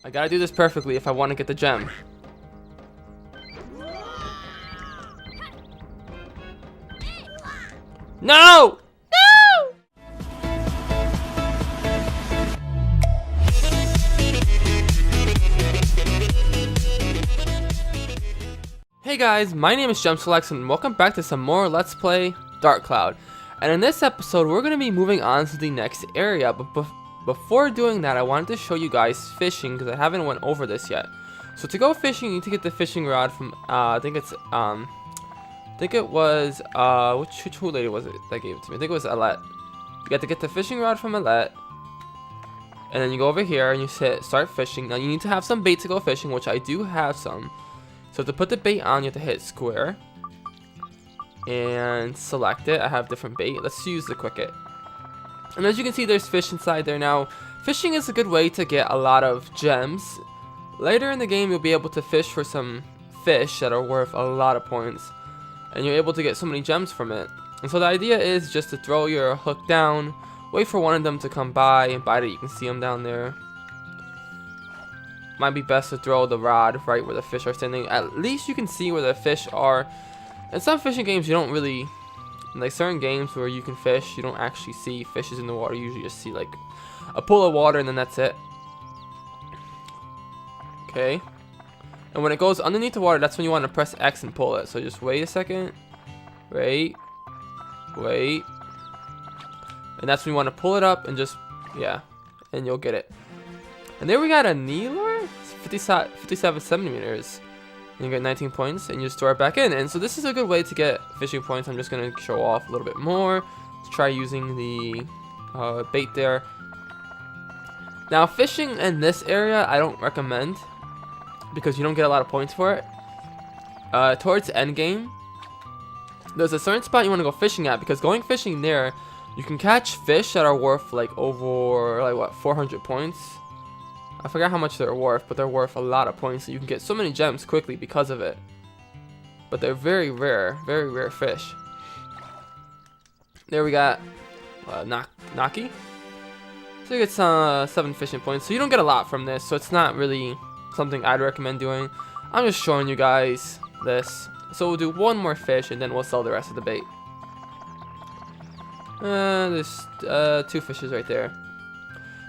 I gotta do this perfectly if I want to get the gem. No! No! Hey guys, my name is JemSoulex and welcome back to some more Let's Play Dark Cloud. And in this episode, we're going to be moving on to the next area. But before doing that, I wanted to show you guys fishing because I haven't went over this yet. So to go fishing, you need to get the fishing rod from, I think it was, which lady was it that gave it to me? I think it was Alette. You got to get the fishing rod from Alette. And then you go over here and you start fishing. Now you need to have some bait to go fishing, which I do have some. So to put the bait on, you have to hit square and select it. I have different bait. Let's use the cricket. And as you can see, there's fish inside there. Now, fishing is a good way to get a lot of gems. Later in the game, you'll be able to fish for some fish that are worth a lot of points. And you're able to get so many gems from it. And so the idea is just to throw your hook down, wait for one of them to come by and bite it. You can see them down there. Might be best to throw the rod right where the fish are standing. At least you can see where the fish are. In some fishing games, you don't really, like certain games where you can fish, you don't actually see fishes in the water. You usually just see like a pool of water and then that's it. Okay. And when it goes underneath the water, that's when you want to press X and pull it. So just wait a second. Wait. And that's when you want to pull it up and just, yeah. And you'll get it. And there we got a knee lure. It's 57 centimeters. And you get 19 points and you store it back in. And so this is a good way to get fishing points. I'm just going to show off a little bit more. Let's try using the bait there. Now fishing in this area I don't recommend because you don't get a lot of points for it. Towards the end game, there's a certain spot you want to go fishing at because going fishing there, you can catch fish that are worth like over like what 400 points. I forgot how much they're worth, but they're worth a lot of points. So you can get so many gems quickly because of it. But they're very rare fish. There we got Naki. So you get some 7 fishing points. So you don't get a lot from this. So it's not really something I'd recommend doing. I'm just showing you guys this. So we'll do one more fish and then we'll sell the rest of the bait. There's 2 fishes right there.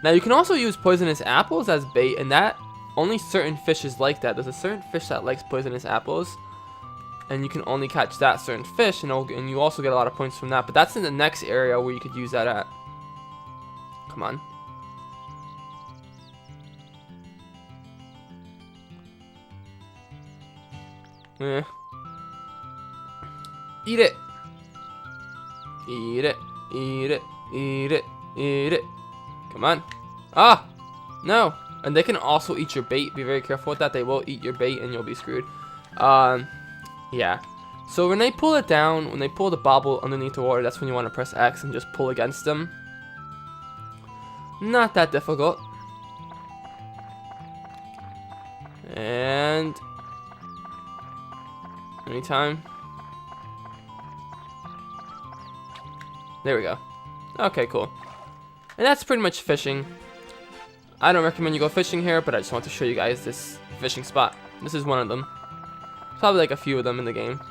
Now you can also use poisonous apples as bait, and that only certain fishes like that. There's a certain fish that likes poisonous apples, and you can only catch that certain fish, and you also get a lot of points from that. But that's in the next area where you could use that at. Come on. Yeah. Eat it. Eat it. Eat it. Eat it. Eat it. Come on. Ah! No. And they can also eat your bait. Be very careful with that. They will eat your bait and you'll be screwed. Yeah. So when they pull it down, when they pull the bobble underneath the water, that's when you want to press X and just pull against them. Not that difficult. And anytime. There we go. Okay, cool. And that's pretty much fishing. I don't recommend you go fishing here, but I just want to show you guys this fishing spot. This is one of them. Probably like a few of them in the game.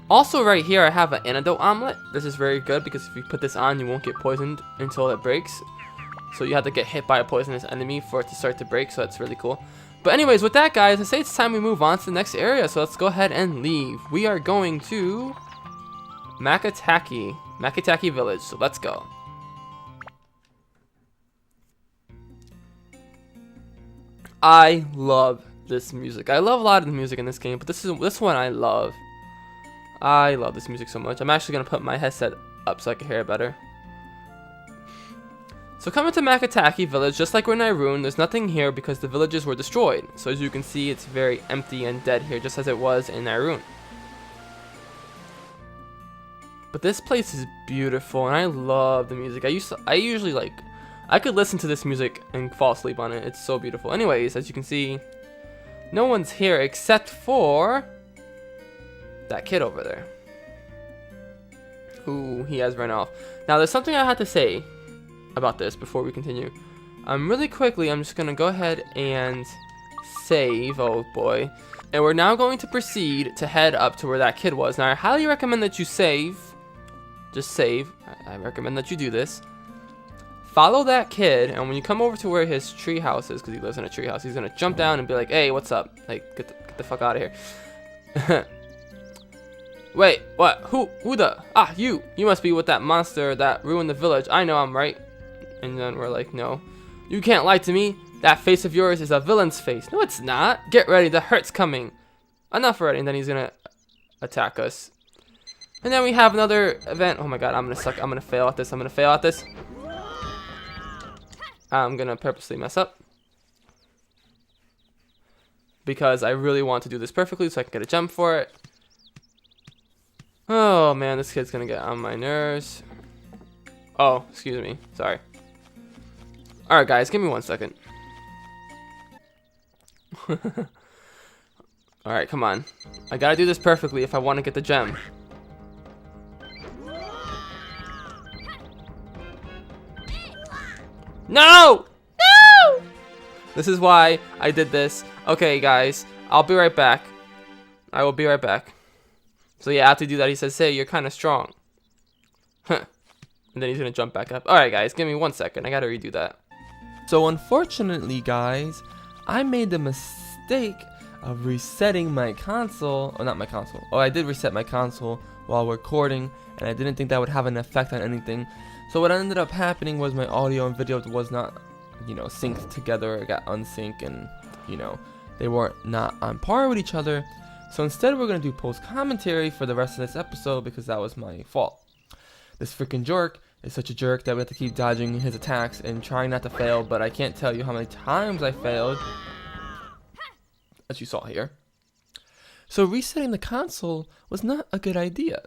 Also right here I have an antidote omelet. This is very good because if you put this on, you won't get poisoned until it breaks. So you have to get hit by a poisonous enemy for it to start to break, so that's really cool. But anyways, with that guys, I say it's time we move on to the next area, so let's go ahead and leave. We are going to Matataki village, so let's go. I love this music. I love a lot of the music in this game, but this one I love. I love this music so much. I'm actually gonna put my headset up so I can hear it better. So coming to Matataki village, just like we're in Irune, there's nothing here because the villages were destroyed. So as you can see, it's very empty and dead here, just as it was in Irune. But this place is beautiful, and I love the music. I could listen to this music and fall asleep on it. It's so beautiful. Anyways, as you can see, no one's here except for that kid over there. Who he has run off. Now, there's something I have to say about this before we continue. Really quickly, I'm just gonna go ahead and save. Oh boy. And we're now going to proceed to head up to where that kid was. Now, I highly recommend that you save. Just save. I recommend that you do this. Follow that kid, and when you come over to where his tree house is, because he lives in a tree house, he's gonna jump down and be like, "Hey, what's up? Like, get the fuck out of here." Wait, what? Who the? Ah, you must be with that monster that ruined the village. I know I'm right. And then we're like, no, you can't lie to me. That face of yours is a villain's face. No, it's not. Get ready, the hurt's coming. Enough already. And then he's gonna attack us. And then we have another event. Oh my god, I'm gonna suck. I'm gonna fail at this. I'm gonna purposely mess up, because I really want to do this perfectly so I can get a gem for it. Oh man, this kid's gonna get on my nerves. Oh, excuse me. Sorry. Alright guys, give me 1 second. Alright, come on. I gotta do this perfectly if I want to get the gem. No! No! This is why I did this. Okay, guys. I'll be right back. I will be right back. So yeah, after you do that, he says, "Hey, you're kind of strong." Huh. And then he's going to jump back up. Alright, guys. Give me 1 second. I got to redo that. So unfortunately, guys, I made the mistake of resetting my console. Or not my console. Oh, I did reset my console while recording, and I didn't think that would have an effect on anything. So what ended up happening was my audio and video was not, synced together. It got unsynced, and, they weren't not on par with each other. So instead, we're going to do post commentary for the rest of this episode because that was my fault. This freaking jerk is such a jerk that we have to keep dodging his attacks and trying not to fail, but I can't tell you how many times I failed, as you saw here. So resetting the console was not a good idea.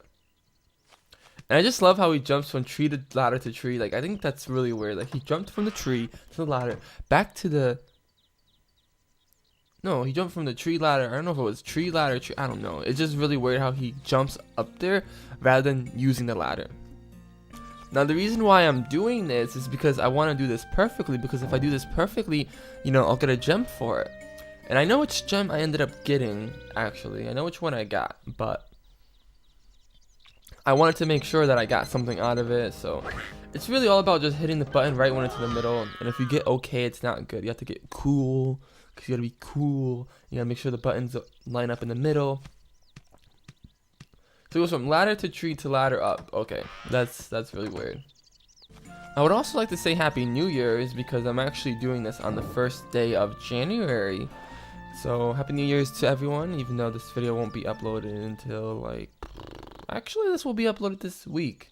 And I just love how he jumps from tree to ladder to tree. Like, I think that's really weird. Like, he jumped from the tree to the ladder, back to the... No, he jumped from the tree ladder. I don't know if it was tree ladder, I don't know. It's just really weird how he jumps up there rather than using the ladder. Now, the reason why I'm doing this is because I want to do this perfectly. Because if I do this perfectly, I'll get a gem for it. And I know which gem I ended up getting, actually. I know which one I got, but I wanted to make sure that I got something out of it. So it's really all about just hitting the button right when it's in the middle. And if you get okay, it's not good. You have to get cool, because you got to be cool. You got to make sure the buttons line up in the middle. So it goes from ladder to tree to ladder up. Okay, that's really weird. I would also like to say Happy New Year's because I'm actually doing this on the first day of January. So Happy New Year's to everyone, even though this video won't be uploaded until actually this will be uploaded this week,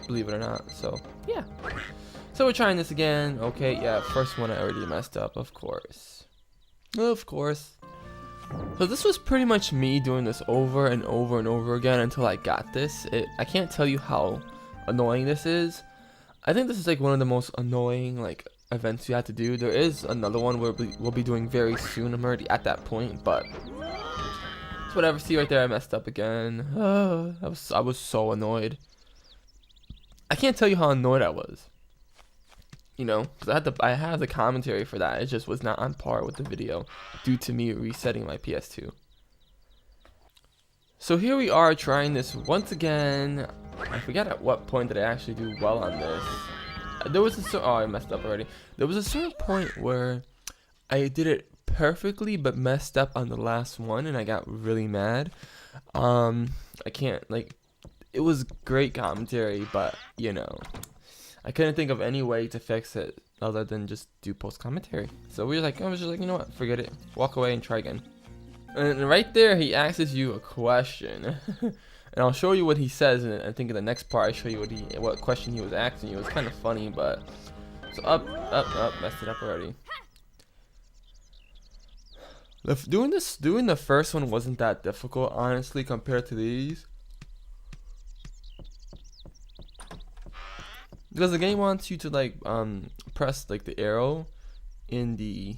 believe it or not. So yeah. So we're trying this again. Okay, yeah, first one I already messed up, of course. Of course. So this was pretty much me doing this over and over and over again until I got this. I can't tell you how annoying this is. I think this is one of the most annoying events you have to do. There is another one we'll be doing very soon. I'm already at that point, but it's whatever. See right there, I messed up again. I was so annoyed. I can't tell you how annoyed I was. Because I have the commentary for that. It just was not on par with the video due to me resetting my PS2. So here we are trying this once again. I forgot at what point did I actually do well on this. There was I messed up already. There was a certain point where I did it perfectly but messed up on the last one, and I got really mad. I can't it was great commentary, but I couldn't think of any way to fix it other than just do post commentary. So I was just like, you know what, forget it. Walk away and try again. And right there, he asks you a question. And I'll show you what he says. And I think in the next part, I show you what question he was asking you. It was kind of funny, but so up, messed it up already. Doing the first one wasn't that difficult, honestly, compared to these. Because the game wants you to press the arrow in the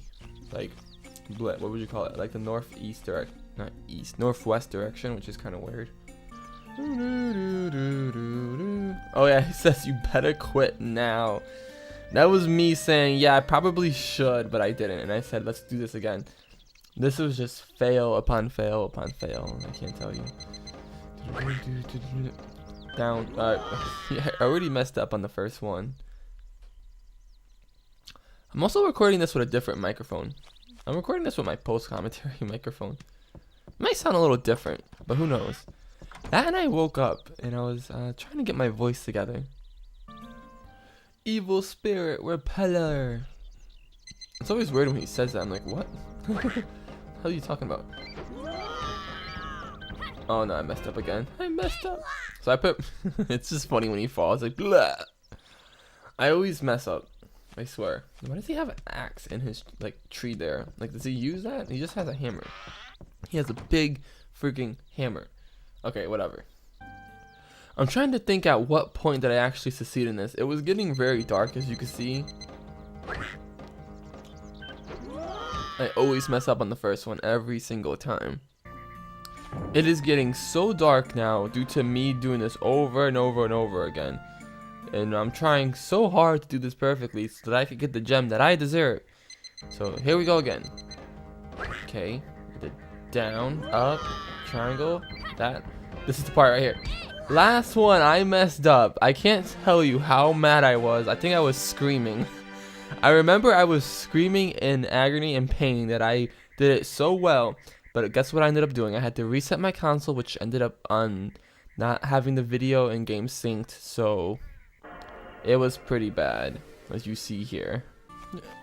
what would you call it? The northeast northwest direction, which is kind of weird. Oh yeah, he says you better quit now. That was me saying, yeah, I probably should, but I didn't. And I said, let's do this again. This was just fail upon fail upon fail. I can't tell you. Down. Yeah, I already messed up on the first one. I'm also recording this with a different microphone. I'm recording this with my post-commentary microphone. It might sound a little different, but who knows. That and I woke up and I was trying to get my voice together. Evil spirit repeller. It's always weird when he says that. I'm like, what? What are you talking about? Oh no, I messed up again. I messed up. So I put, it's just funny when he falls, like, blah. I always mess up. I swear. Why does he have an axe in his, like, tree there? Like, does he use that? He just has a hammer. He has a big freaking hammer. Okay, whatever. I'm trying to think at what point did I actually succeed in this. It was getting very dark, as you can see. I always mess up on the first one every single time. It is getting so dark now due to me doing this over and over and over again. And I'm trying so hard to do this perfectly so that I could get the gem that I deserve. So here we go again. Okay. The down, up, triangle, that. This is the part right here. Last one, I messed up. I can't tell you how mad I was. I think I was screaming. I remember I was screaming in agony and pain that I did it so well. But guess what I ended up doing? I had to reset my console, which ended up on not having the video and game synced. So it was pretty bad, as you see here.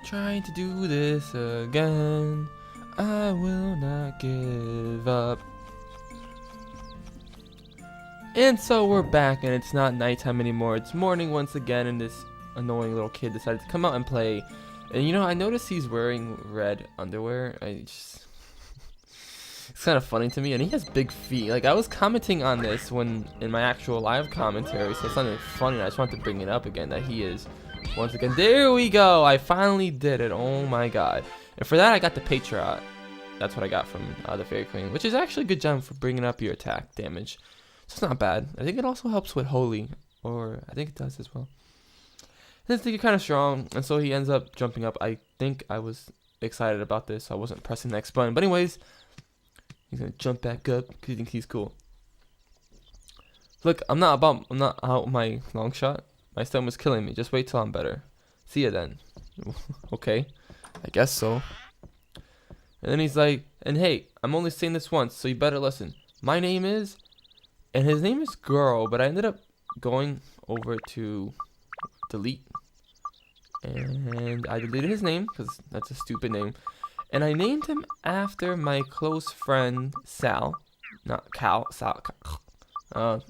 Trying to do this again. I will not give up. And so we're back, and it's not nighttime anymore. It's morning once again, and this annoying little kid decided to come out and play. And you know, I noticed he's wearing red underwear. It's kind of funny to me, and he has big feet. Like, I was commenting on this when in my actual live commentary, so it's not even funny. I just wanted to bring it up again that he is once again. There we go. I finally did it. Oh my god! And for that, I got the Patriot. That's what I got from the Fairy Queen, which is actually a good gem for bringing up your attack damage. So it's not bad. I think it also helps with Holy, or I think it does as well. I think it's kind of strong, and so he ends up jumping up. I think I was excited about this, so I wasn't pressing the next button. But anyways, he's gonna jump back up because he thinks he's cool. Look, I'm not out my long shot. My stem was killing me. Just wait till I'm better. See ya then. Okay, I guess so. And then he's like, and hey, I'm only saying this once, so you better listen. My name is, and his name is Girl, but I ended up going over to delete. And I deleted his name, because that's a stupid name. And I named him after my close friend, Sal. Not Cal, Sal. I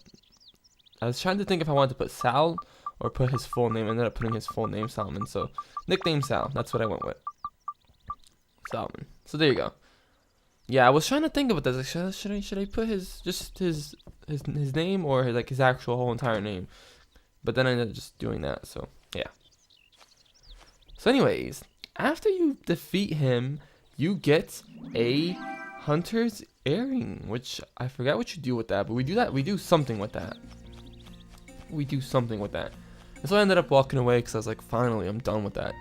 was trying to think if I wanted to put Sal or put his full name. I ended up putting his full name, Salmon. So, nickname Sal. That's what I went with. Salmon. So there you go. Yeah, I was trying to think about this. Like, should I put his name or his actual whole entire name? But then I ended up just doing that. So yeah. So anyways, after you defeat him, you get a hunter's earring, which I forgot what you do with that, but we do something with that. And so I ended up walking away because I was like, finally, I'm done with that.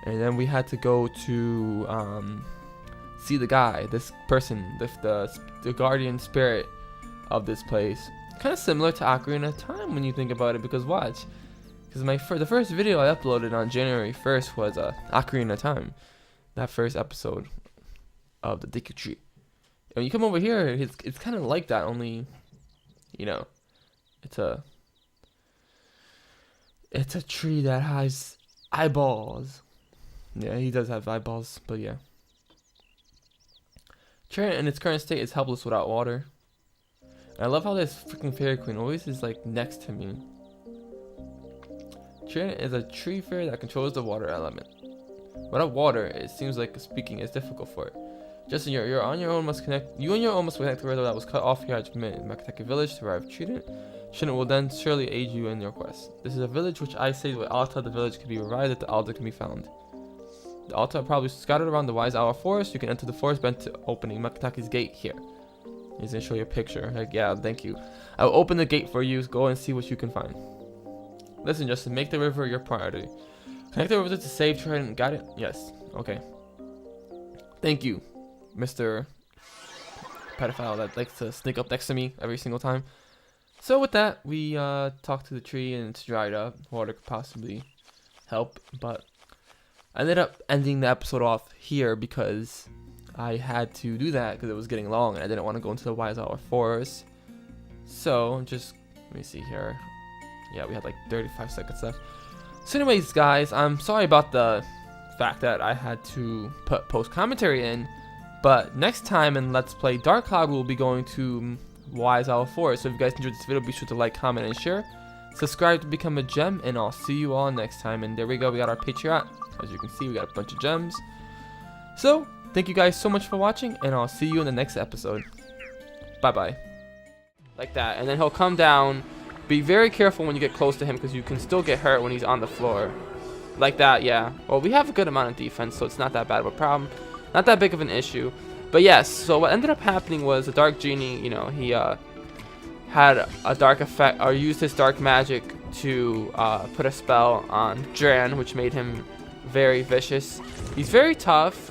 And then we had to go to see the guy, this person, the guardian spirit of this place. Kind of similar to Ocarina of Time when you think about it, because watch. Because the first video I uploaded on January 1st was Ocarina of Time. That first episode of the Deku Tree. And when you come over here, it's kind of like that, only, you know, it's a tree that has eyeballs. Yeah, he does have eyeballs, but yeah. Trident in its current state is helpless without water. And I love how this freaking Fairy Queen always is like next to me. Trident is a tree fairy that controls the water element. Without water, it seems like speaking is difficult for it. Justin, you're on your own must connect. You and your own must connect the river that was cut off here at Matataki village to arrive Trident. Trident will then surely aid you in your quest. This is a village which I say with Alta. The village can be revived if the Alta can be found. The Alta are probably scattered around the Wise Hour Forest. You can enter the forest bent to opening Makataki's gate here. He's gonna show you a picture. Like, yeah, thank you. I'll open the gate for you. Go and see what you can find. Listen, Justin, make the river your priority. Connect over to save trident. Got it? Yes. Okay. Thank you, Mr. Pedophile that likes to sneak up next to me every single time. So with that, we talked to the tree and it's dried up. Water could possibly help, but I ended up ending the episode off here because I had to do that because it was getting long and I didn't want to go into the Wise Owl Forest. So just let me see here. Yeah, we had like 35 seconds left. So anyways, guys, I'm sorry about the fact that I had to put post commentary in, but next time in Let's Play Dark Cloud, we'll be going to Wise Owl Forest. So if you guys enjoyed this video, be sure to like, comment, and share. Subscribe to become a gem, and I'll see you all next time. And there we go, we got our Patreon. As you can see, we got a bunch of gems. So thank you guys so much for watching, and I'll see you in the next episode. Bye bye. Like that, and then he'll come down. Be very careful when you get close to him because you can still get hurt when he's on the floor. Like that, yeah. Well, we have a good amount of defense, so it's not that bad of a problem. Not that big of an issue. But yes, so what ended up happening was the Dark Genie, you know, he had a dark effect, or used his dark magic to put a spell on Dran, which made him very vicious. He's very tough.